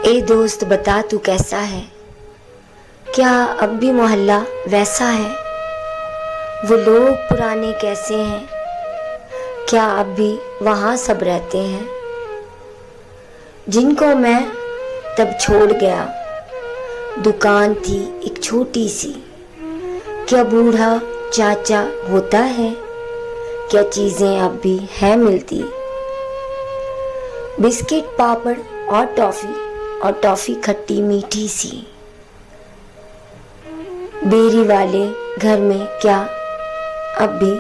ए दोस्त बता तू कैसा है, क्या अब भी मोहल्ला वैसा है। वो लोग पुराने कैसे हैं, क्या अब भी वहाँ सब रहते हैं। जिनको मैं तब छोड़ गया, दुकान थी एक छोटी सी। क्या बूढ़ा चाचा होता है, क्या चीज़ें अब भी हैं मिलती। बिस्किट पापड़ और टॉफ़ी खट्टी मीठी सी। बेरी वाले घर में क्या अब भी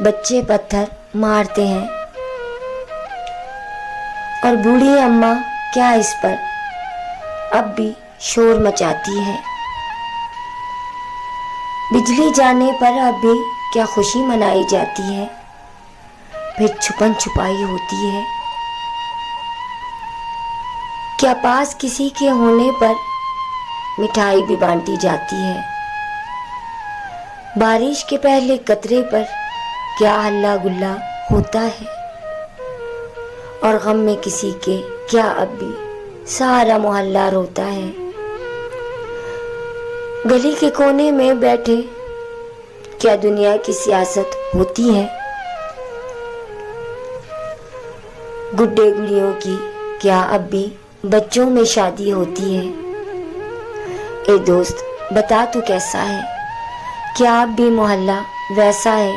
बच्चे पत्थर मारते हैं। और बूढ़ी अम्मा क्या इस पर अब भी शोर मचाती है। बिजली जाने पर अब भी क्या खुशी मनाई जाती है, फिर छुपन छुपाई होती है। क्या पास किसी के होने पर मिठाई भी बांटी जाती है। बारिश के पहले कतरे पर क्या हल्ला गुल्ला होता है। और गम में किसी के क्या अब भी सारा मोहल्ला रोता है। गली के कोने में बैठे क्या दुनिया की सियासत होती है। गुड्डे गुड़ियों की क्या अब भी बच्चों में शादी होती है। ए दोस्त बता तू कैसा है, क्या अब भी मोहल्ला वैसा है।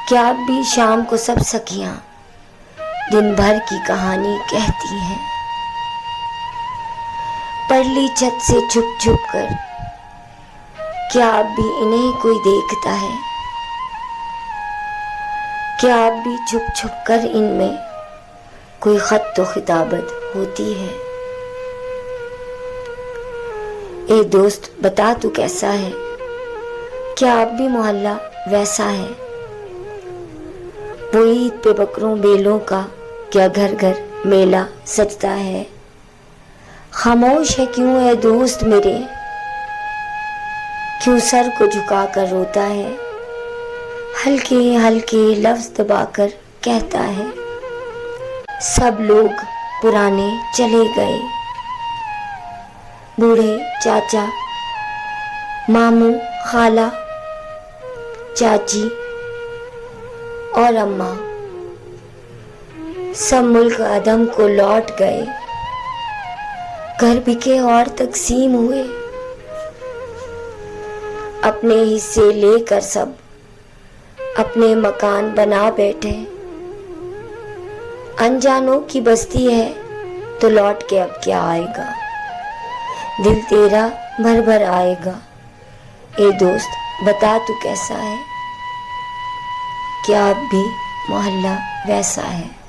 क्या अब भी शाम को सब सखियां दिन भर की कहानी कहती हैं। परली छत से छुप छुप कर क्या अब भी इन्हें कोई देखता है। क्या अब भी छुप छुप कर इनमें कोई खत तो खिताबत होती है। ए दोस्त बता तू कैसा है, क्या अब भी मोहल्ला वैसा है। वो ईद पे बकरों बेलों का क्या घर घर मेला सजता है। खामोश है क्यों ए दोस्त मेरे, क्यों सर को झुका कर रोता है। हल्के हल्के लफ्ज दबाकर कहता है, सब लोग पुराने चले गए। बूढ़े चाचा, मामू, खाला, चाची और अम्मा सब मुल्क अदम को लौट गए। घर बिके और तकसीम हुए, अपने हिस्से लेकर सब अपने मकान बना बैठे। अनजानों की बस्ती है तो लौट के अब क्या आएगा, दिल तेरा भर भर आएगा। ए दोस्त बता तू कैसा है, क्या अब भी मोहल्ला वैसा है।